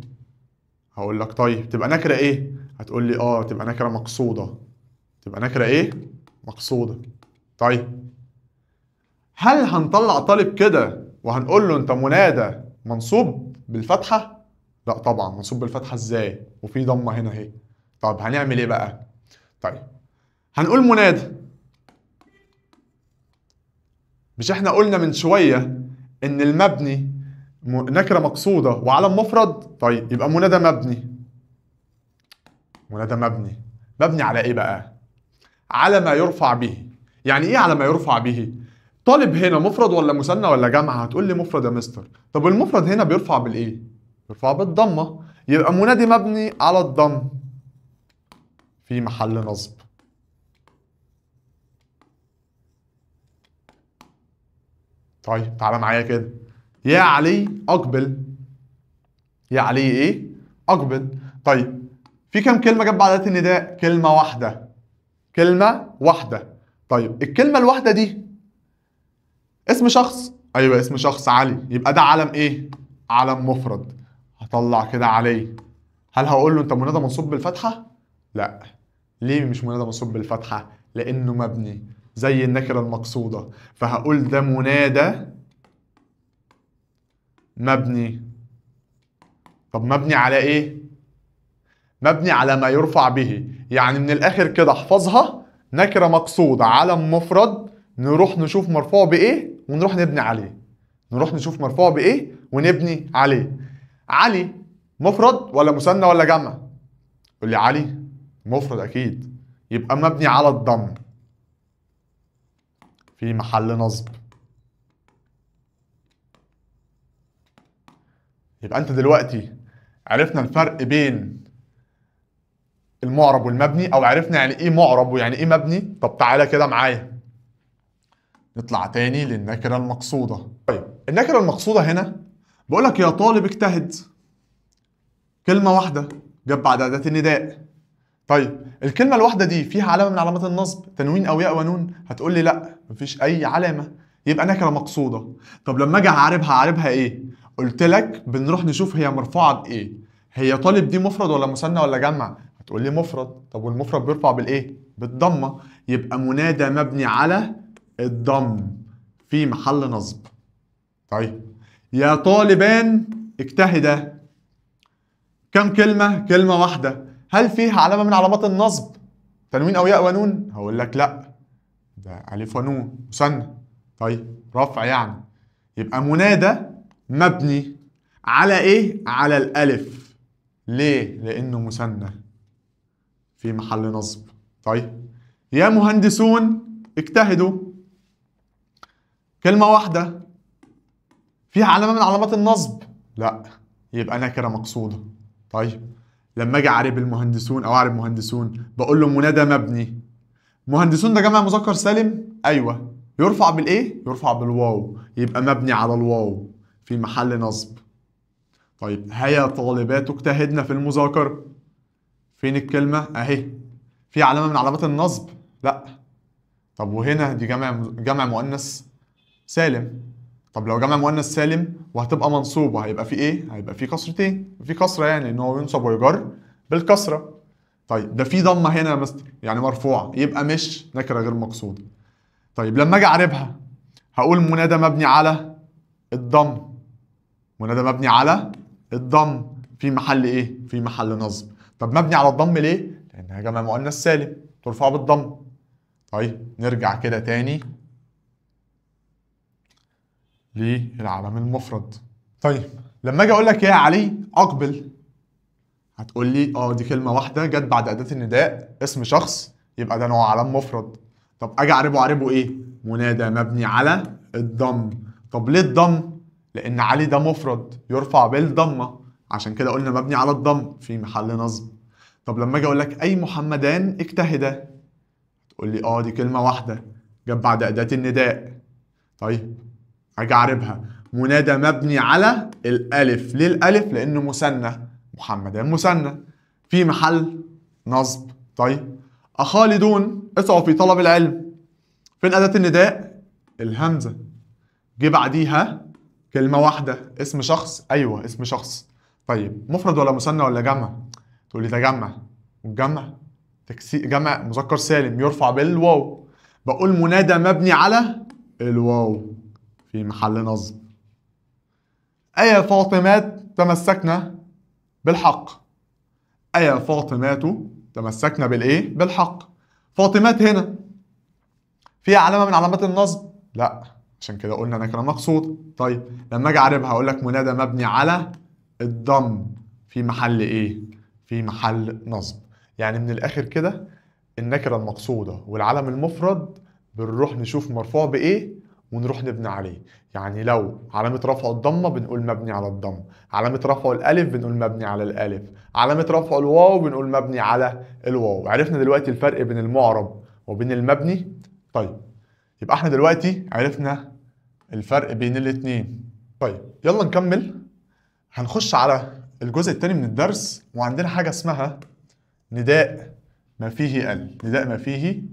هقول لك طيب تبقى نكرة إيه؟ هتقول لي تبقى نكرة مقصودة. تبقى نكرة إيه؟ مقصودة. طيب هل هنطلع طالب كده وهنقول له أنت منادى منصوب بالفتحة؟ لأ طبعا. منصوب بالفتحة إزاي؟ وفي ضمة هنا أهي. طب هنعمل إيه بقى؟ طيب هنقول منادى. مش احنا قلنا من شوية ان المبني نكرة مقصودة وعلم مفرد؟ طيب يبقى منادى مبني. منادى مبني. مبني على ايه بقى؟ على ما يرفع به. يعني ايه على ما يرفع به؟ طالب هنا مفرد ولا مثنى ولا جمع؟ هتقول لي مفرد يا مستر. طب المفرد هنا بيرفع بالايه؟ بيرفع بالضمة، يبقى منادي مبني على الضم في محل نصب. طيب تعالى معايا كده. يا علي اقبل. يا علي ايه؟ اقبل. طيب في كام كلمة جنب أداة النداء؟ كلمة واحدة. كلمة واحدة. طيب الكلمة الواحدة دي اسم شخص؟ أيوه اسم شخص علي، يبقى ده علم إيه؟ علم مفرد. هطلع كده علي. هل هقول له أنت منادى منصوب بالفتحة؟ لا. ليه مش منادى منصوب بالفتحة؟ لأنه مبني زي النكرة المقصودة، فهقول ده منادى مبني. طب مبني على إيه؟ مبني على ما يرفع به. يعني من الاخر كده احفظها، نكره مقصوده علم مفرد، نروح نشوف مرفوع بايه ونروح نبني عليه. نروح نشوف مرفوع بايه ونبني عليه. علي مفرد ولا مثنى ولا جمع؟ قول لي علي مفرد اكيد، يبقى مبني على الضم في محل نصب. يبقى انت دلوقتي عرفنا الفرق بين المعرب والمبني، او عرفنا يعني ايه معرب ويعني ايه مبني. طب تعالى كده معايا نطلع تاني للنكرة المقصودة. طيب النكرة المقصودة هنا بقول لك يا طالب اجتهد، كلمة واحدة جت بعد أداة النداء. طيب الكلمة الواحدة دي فيها علامة من علامات النصب، تنوين أو ياء ونون؟ هتقول لي لا مفيش أي علامة، يبقى نكرة مقصودة. طب لما أجي أعربها إيه؟ قلت لك بنروح نشوف هي مرفوعة بإيه. هي طالب دي مفرد ولا مثنى ولا جمع؟ هتقول لي مفرد. طب والمفرد بيرفع بالإيه؟ بالضمة، يبقى منادى مبني على الضم في محل نصب. طيب يا طالبان اجتهدا، كم كلمة؟ كلمة واحدة. هل فيها علامة من علامات النصب؟ تنوين أو ياء ونون؟ هقول لك لأ، ده ألف ونون مثنى. طيب رفع يعني، يبقى منادى مبني على إيه؟ على الألف. ليه؟ لأنه مثنى في محل نصب. طيب يا مهندسون اجتهدوا، كلمة واحدة، فيها علامة من علامات النصب؟ لأ، يبقى نكرة مقصودة. طيب لما اجي اعرب المهندسون او اعرب مهندسون بقول له منادى مبني. مهندسون ده جمع مذكر سالم؟ ايوه. يرفع بالايه؟ يرفع بالواو، يبقى مبني على الواو في محل نصب. طيب هيا طالبات اجتهدنا في المذاكره، فين الكلمه؟ اهي. في علامه من علامات النصب؟ لا. طب وهنا دي جمع مؤنث سالم. طب لو جمع مؤنث سالم وهتبقى منصوبه هيبقى في ايه؟ هيبقى في كسرتين، في كسره يعني ان هو ينصب ويجر بالكسره. طيب ده في ضمه هنا يا مستر يعني مرفوعه، يبقى مش نكره غير مقصوده. طيب لما اجي اعربها هقول منادى مبني على الضم. منادى مبني على الضم في محل ايه؟ في محل نصب. طب مبني على الضم ليه؟ لانها جمع مؤنث سالم ترفع بالضم. طيب نرجع كده تاني للعلم المفرد. طيب لما اجي اقول لك يا علي اقبل، هتقول لي اه دي كلمه واحده جت بعد اداه النداء اسم شخص، يبقى ده نوع علم مفرد. طب اجي اعربه ايه؟ منادى مبني على الضم. طب ليه الضم؟ لان علي ده مفرد يرفع بالضمه، عشان كده قلنا مبني على الضم في محل نصب. طب لما اجي اقول لك اي محمدان اجتهدا، تقول لي اه دي كلمه واحده جت بعد اداه النداء. طيب اجي اعربها منادى مبني على الالف. ليه الالف؟ لانه مثنى، محمدان مثنى في محل نصب. طيب أخالدون اسعوا في طلب العلم، فين أداة النداء؟ الهمزة. جه بعديها كلمة واحدة اسم شخص؟ أيوه اسم شخص. طيب مفرد ولا مثنى ولا جمع؟ تقول لي ده جمع، والجمع جمع مذكر سالم يرفع بالواو. بقول منادى مبني على الواو في محل نصب. أيا فاطمات تمسكنا بالحق. أيا فاطمات تمسكنا بالإيه؟ بالحق. فاطمات هنا فيها علامة من علامات النصب؟ لا، عشان كده قلنا نكرة مقصودة. طيب لما أجي أعربها أقول لك منادى مبني على الضم في محل إيه؟ في محل نصب. يعني من الآخر كده النكرة المقصودة والعلم المفرد بنروح نشوف مرفوع بإيه ونروح نبني عليه. يعني لو علامة رفعه الضمة بنقول مبني على الضم، علامة رفعه الألف بنقول مبني على الألف، علامة رفعه الواو بنقول مبني على الواو. عرفنا دلوقتي الفرق بين المعرب وبين المبني. طيب يبقى احنا دلوقتي عرفنا الفرق بين الاتنين. طيب يلا نكمل. هنخش على الجزء التاني من الدرس، وعندنا حاجة اسمها نداء ما فيه ال. نداء ما فيه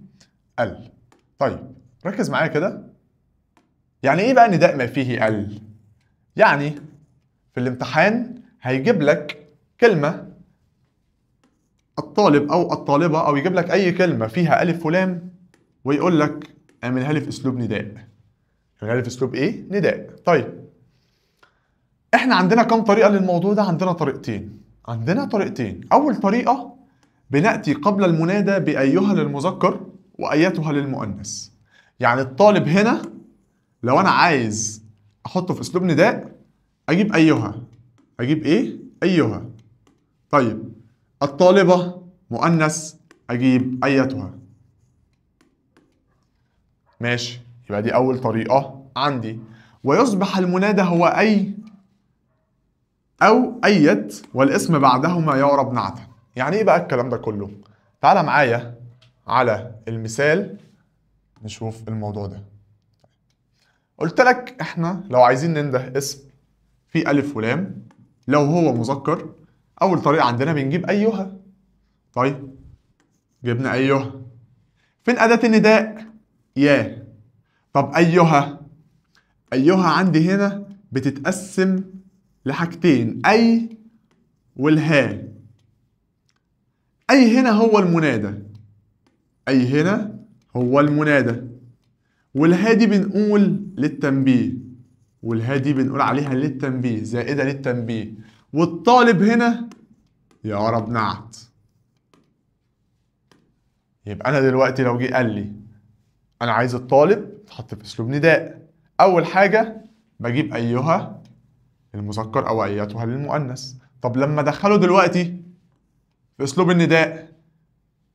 ال. طيب ركز معايا كده. يعني ايه بقى نداء ما فيه ال؟ يعني في الامتحان هيجيب لك كلمة الطالب او الطالبة، او يجيب لك اي كلمة فيها الف ولام ويقول لك اعملها لي في اسلوب نداء. اعملها لي في اسلوب ايه؟ نداء. طيب احنا عندنا كم طريقة للموضوع ده؟ عندنا طريقتين. اول طريقة بنأتي قبل المنادى بأيها للمذكر وأيتها للمؤنث. يعني الطالب هنا لو أنا عايز أحطه في أسلوب نداء أجيب أيها. أجيب إيه؟ أيها. طيب الطالبة مؤنث أجيب أيتها. ماشي، يبقى دي أول طريقة عندي. ويصبح المنادى هو أي أو أية والاسم بعدهما يعرب نعتا. يعني إيه بقى الكلام ده كله؟ تعالى معايا على المثال نشوف الموضوع ده. قلت لك إحنا لو عايزين ننده اسم فيه ألف ولام، لو هو مذكر أول طريقة عندنا بنجيب أيها. طيب جبنا أيها، فين أداة النداء؟ يا. طب أيها، أيها عندي هنا بتتقسم لحاجتين، أي والها. أي هنا هو المنادى، أي هنا هو المنادى، والها دي بنقول للتنبيه، والها دي بنقول عليها للتنبيه، زائدة للتنبيه. والطالب هنا يعرب نعت. يبقى أنا دلوقتي لو جه قال لي أنا عايز الطالب تحط في أسلوب نداء، أول حاجة بجيب أيها المذكر أو أيتها للمؤنث. طب لما أدخله دلوقتي في أسلوب النداء،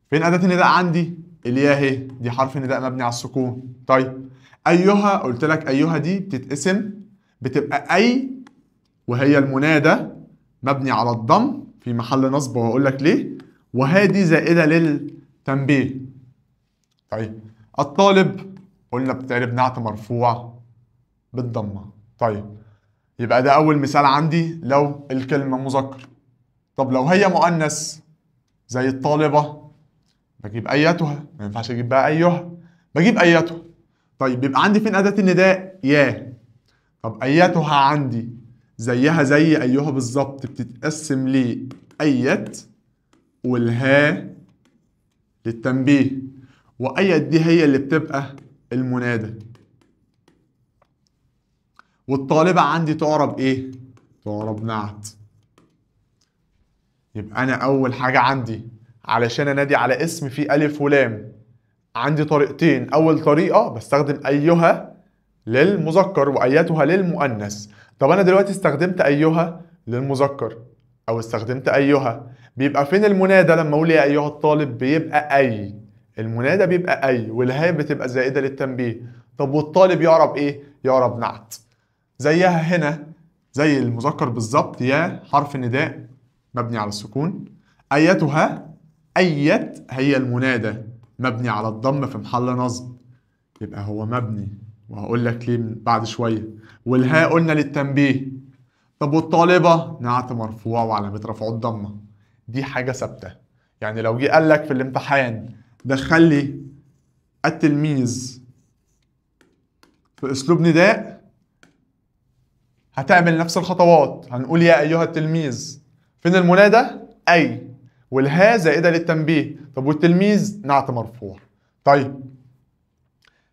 فين أداة النداء عندي؟ الياء اهي، دي حرف نداء مبني على السكون. طيب أيها، قلت لك أيها دي بتتقسم، بتبقى أي وهي المنادى مبني على الضم في محل نصب، وهقول لك ليه، وهذه زائدة للتنبيه. طيب الطالب قلنا بتعرب نعت مرفوع بالضمة. طيب يبقى ده أول مثال عندي لو الكلمة مذكر. طب لو هي مؤنث زي الطالبة بجيب أيتها، ما ينفعش أجيب بقى أيها، بجيب أيتها. طيب يبقى عندي فين أداة النداء؟ يا. طب أيتها عندي زيها زي أيها بالظبط، بتتقسم لأيت والها للتنبيه، وأيت دي هي اللي بتبقى المنادى. والطالبة عندي تعرب إيه؟ تعرب نعت. يبقى أنا أول حاجة عندي علشان أنادي على اسم فيه ألف ولام عندي طريقتين. أول طريقة بستخدم أيها للمذكر وأيتها للمؤنث. طب أنا دلوقتي استخدمت أيها للمذكر أو استخدمت أيها، بيبقى فين المنادى لما أقول يا أيها الطالب؟ بيبقى أي، المنادى بيبقى أي، والهاء بتبقى زائدة للتنبيه. طب والطالب يعرب إيه؟ يعرب نعت. زيها هنا زي المذكر بالظبط، يا حرف نداء مبني على السكون، أيتها أيت هي المنادى مبني على الضم في محل نصب، يبقى هو مبني وهقول لك ليه بعد شوية. والهاء قلنا للتنبيه. طب والطالبة نعت مرفوع وعلامة رفعه الضمة. دي حاجة ثابتة، يعني لو جه قال لك في الامتحان دخل لي التلميذ في أسلوب نداء هتعمل نفس الخطوات، هنقول يا أيها التلميذ، فين المنادى؟ أي، والها زائدة للتنبيه. طب والتلميذ نعت مرفوع. طيب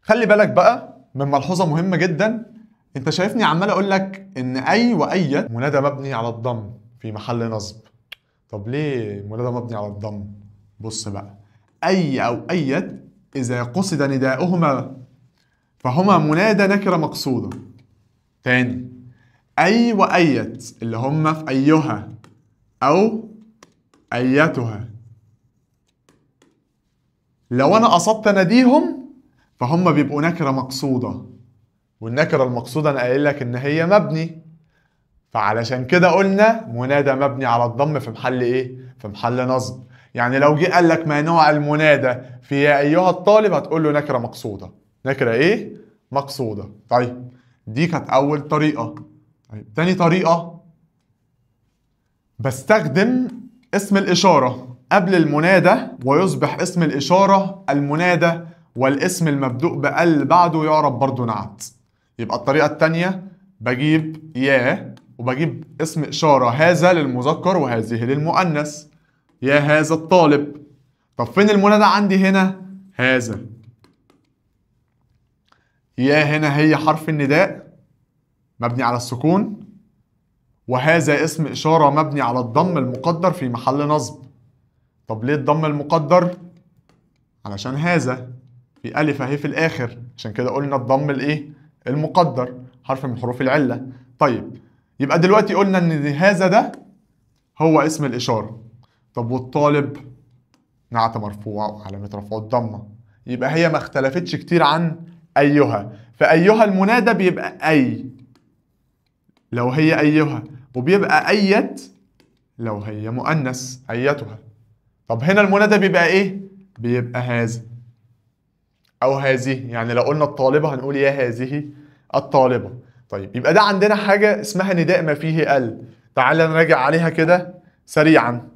خلي بالك بقى من ملحوظة مهمة جدا، انت شايفني عمال اقول لك ان اي واي منادى مبني على الضم في محل نصب. طب ليه منادى مبني على الضم؟ بص بقى، اي او ايت اذا قصد نداؤهما فهما منادى نكرة مقصودة. تاني، اي وايت اللي هما في ايها او ايتها، لو انا قصدت اناديهم فهم بيبقوا نكرة مقصودة، والنكرة المقصودة انا قايل لك ان هي مبني، فعلشان كده قلنا منادى مبني على الضم في محل ايه؟ في محل نصب. يعني لو جه قال لك ما نوع المنادى في يا ايها الطالب هتقول له نكرة مقصودة. نكرة ايه؟ مقصودة. طيب دي كانت اول طريقة. طيب تاني طريقة بستخدم اسم الإشارة قبل المنادى ويصبح اسم الإشارة المنادى، والاسم المبدوء بأل بعده يعرب برضو نعت. يبقى الطريقة التانية بجيب يا وبجيب اسم إشارة، هذا للمذكر وهذه للمؤنث، يا هذا الطالب. طب فين المنادى عندي هنا؟ هذا. يا هنا هي حرف النداء مبني على السكون، وهذا اسم إشارة مبني على الضم المقدر في محل نصب. طب ليه الضم المقدر؟ علشان هذا في ألف أهي في الآخر، عشان كده قلنا الضم الإيه؟ المقدر، حرف من حروف العلة. طيب يبقى دلوقتي قلنا إن هذا ده هو اسم الإشارة. طب والطالب نعت مرفوع وعلامة رفعه الضمة. يبقى هي ما اختلفتش كتير عن أيها. فأيها المنادى بيبقى أي لو هي أيها، وبيبقى أيت لو هي مؤنث، أيتها. طب هنا المنادى بيبقى إيه؟ بيبقى هذا أو هذه، يعني لو قلنا الطالبة هنقول يا هذه الطالبة. طيب يبقى ده عندنا حاجة اسمها نداء ما فيه ال. تعال نراجع عليها كده سريعا.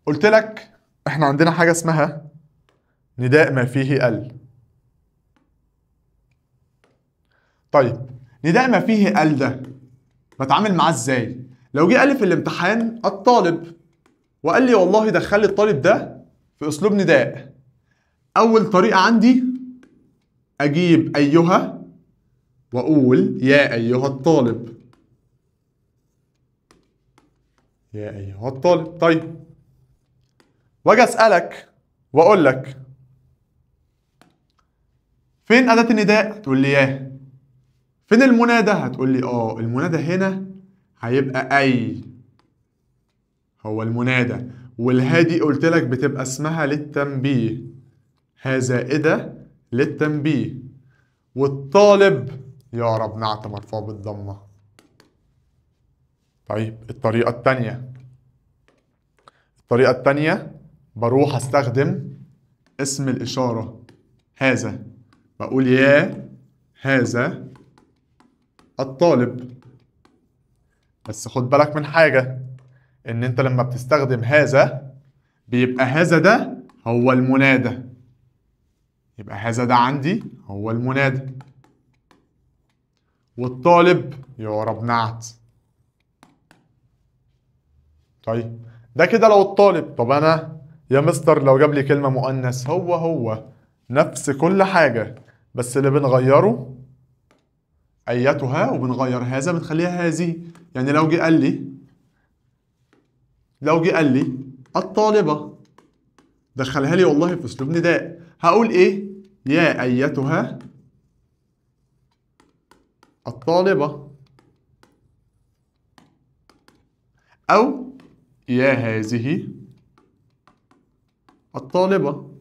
قلت لك احنا عندنا حاجة اسمها نداء ما فيه ال. طيب نداء ما فيه ال ده بتعامل معاه ازاي؟ لو جه قال لي في الامتحان الطالب وقال لي والله دخل لي الطالب ده في اسلوب نداء، اول طريقة عندي اجيب ايها واقول يا ايها الطالب، يا ايها الطالب. طيب واجي اسالك واقول لك فين اداة النداء؟ تقول لي يا. فين المنادى؟ هتقول لي المنادى هنا هيبقى اي، هو المنادى. والهادي قلت لك بتبقى اسمها للتنبيه، ها زائدة للتنبيه. والطالب يا رب نعت مرفوع بالضمة. طيب الطريقة التانية بروح استخدم اسم الإشارة هذا، بقول يا هذا الطالب. بس خد بالك من حاجة، ان انت لما بتستخدم هذا بيبقى هذا ده هو المنادى، يبقى هذا ده عندي هو المنادى، والطالب يعرب نعت. طيب ده كده لو الطالب. طب انا يا مستر لو جاب لي كلمة مؤنث، هو نفس كل حاجة، بس اللي بنغيره ايتها وبنغير هذا بنخليها هذه. يعني لو جه قال لي الطالبة، دخلها لي والله في اسلوب نداء، هقول ايه؟ يا ايتها الطالبة، او يا هذه الطالبة.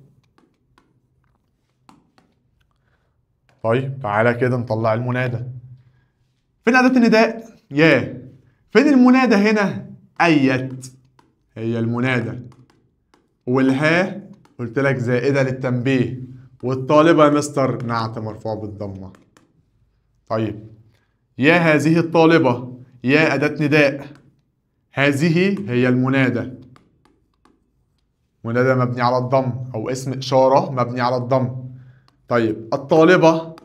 طيب تعالى كده نطلع المنادى. فين أداة النداء؟ يا. فين المنادى هنا؟ أيت، هي المنادى. والها قلت لك زائدة للتنبيه. والطالبة يا مستر نعت مرفوع بالضمة. طيب يا هذه الطالبة، يا أداة نداء، هذه هي المنادى، منادى مبني على الضم أو اسم إشارة مبني على الضم. طيب الطالبة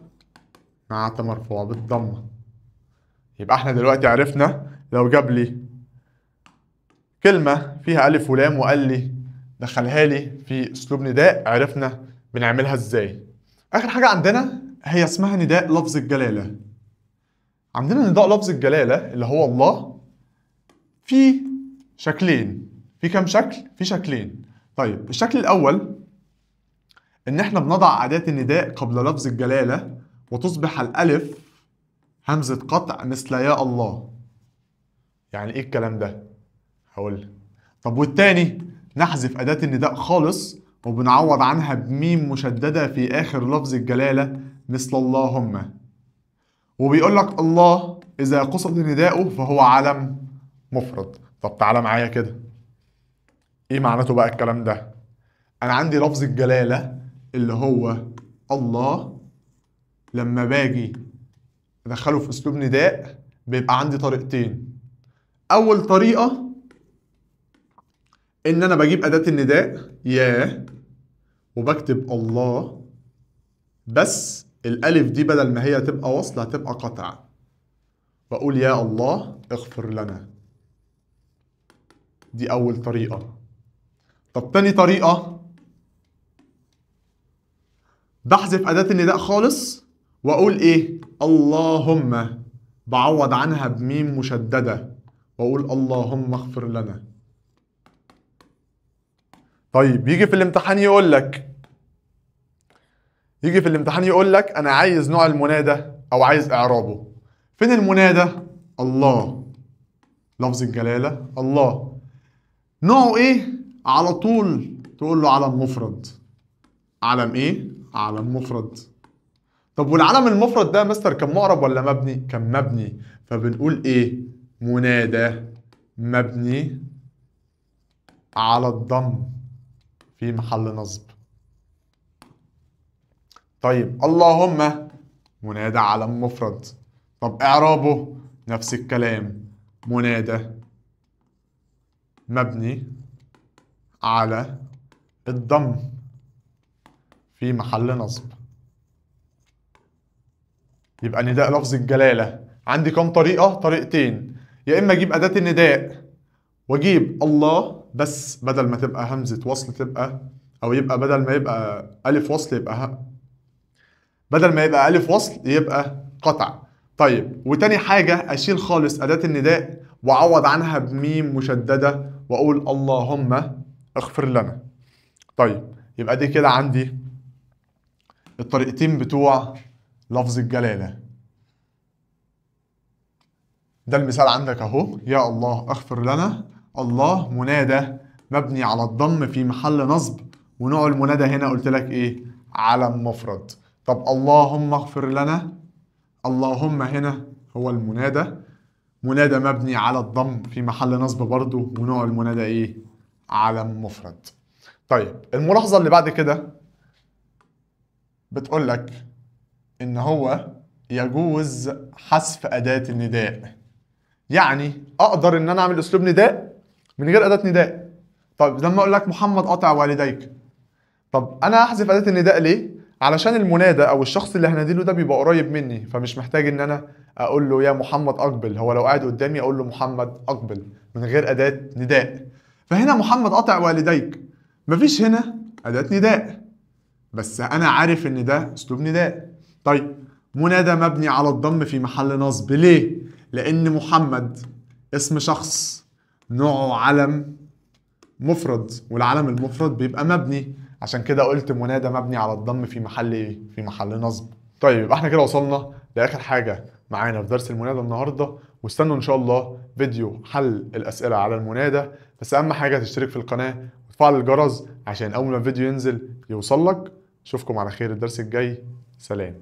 نعت مرفوع بالضمة. يبقى احنا دلوقتي عرفنا لو جاب لي كلمة فيها ألف ولام وقال لي دخلها لي في أسلوب نداء، عرفنا بنعملها إزاي. آخر حاجة عندنا هي اسمها نداء لفظ الجلالة. عندنا نداء لفظ الجلالة اللي هو الله في شكلين. في كام شكل؟ في شكلين. طيب الشكل الأول إن احنا بنضع أداة النداء قبل لفظ الجلالة وتصبح الألف همزة قطع مثل يا الله. يعني إيه الكلام ده؟ هقول. طب والتاني نحذف أداة النداء خالص وبنعوض عنها بميم مشددة في آخر لفظ الجلالة مثل اللهم. وبيقول لك الله إذا قصد نداؤه فهو علم مفرد. طب تعالى معايا كده، إيه معناته بقى الكلام ده؟ أنا عندي لفظ الجلالة اللي هو الله، لما باجي أدخله في أسلوب نداء بيبقى عندي طريقتين. أول طريقة إن أنا بجيب أداة النداء يا وبكتب الله، بس الألف دي بدل ما هي تبقى وصل هتبقى قطع، بقول يا الله اغفر لنا. دي أول طريقة. طب تاني طريقة بحذف أداة النداء خالص وأقول إيه؟ اللهم، بعوض عنها بميم مشددة وأقول اللهم اغفر لنا. طيب يجي في الامتحان يقول لك أنا عايز نوع المنادى أو عايز إعرابه. فين المنادى؟ الله، لفظ الجلالة الله. نوعه إيه؟ على طول تقول له علم مفرد. علم ايه؟ علم مفرد. طب والعلم المفرد ده يا مستر كان معرب ولا مبني؟ كان مبني، فبنقول ايه؟ منادى مبني على الضم في محل نصب. طيب اللهم منادى علم مفرد. طب اعرابه نفس الكلام، منادى مبني على الضم في محل نصب. يبقى نداء لفظ الجلالة عندي كم طريقة؟ طريقتين، يا إما أجيب أداة النداء وأجيب الله بس بدل ما تبقى همزة وصل تبقى، أو يبقى بدل ما يبقى ألف وصل يبقى بدل ما يبقى ألف وصل يبقى قطع. طيب وتاني حاجة أشيل خالص أداة النداء وأعوض عنها بميم مشددة وأقول اللهم اغفر لنا. طيب يبقى دي كده عندي الطريقتين بتوع لفظ الجلالة. ده المثال عندك اهو، يا الله اغفر لنا. الله منادى مبني على الضم في محل نصب، ونوع المنادى هنا قلت لك ايه؟ علم مفرد. طب اللهم اغفر لنا، اللهم هنا هو المنادى، منادى مبني على الضم في محل نصب برضو، ونوع المنادى ايه؟ علم مفرد. طيب الملاحظة اللي بعد كده بتقول لك ان هو يجوز حذف أداة النداء. يعني اقدر ان انا اعمل اسلوب نداء من غير اداه نداء. طب لما اقول لك محمد قاطع والديك، طب انا هحذف اداه النداء ليه؟ علشان المنادى او الشخص اللي هناديله ده بيبقى قريب مني، فمش محتاج ان انا اقول له يا محمد اقبل. هو لو قاعد قدامي اقول له محمد اقبل من غير اداه نداء. فهنا محمد قاطع والديك، مفيش هنا اداه نداء، بس انا عارف ان ده اسلوب نداء. طيب منادى مبني على الضم في محل نصب ليه؟ لان محمد اسم شخص نوعه علم مفرد، والعلم المفرد بيبقى مبني، عشان كده قلت منادى مبني على الضم في محل ايه؟ في محل نصب. طيب يبقى احنا كده وصلنا لاخر حاجه معانا في درس المنادى النهارده، واستنوا ان شاء الله فيديو حل الاسئله على المنادى. بس اهم حاجه تشترك في القناه وتفعل الجرس عشان اول ما الفيديو ينزل يوصل لك. اشوفكم على خير الدرس الجاي، سلام.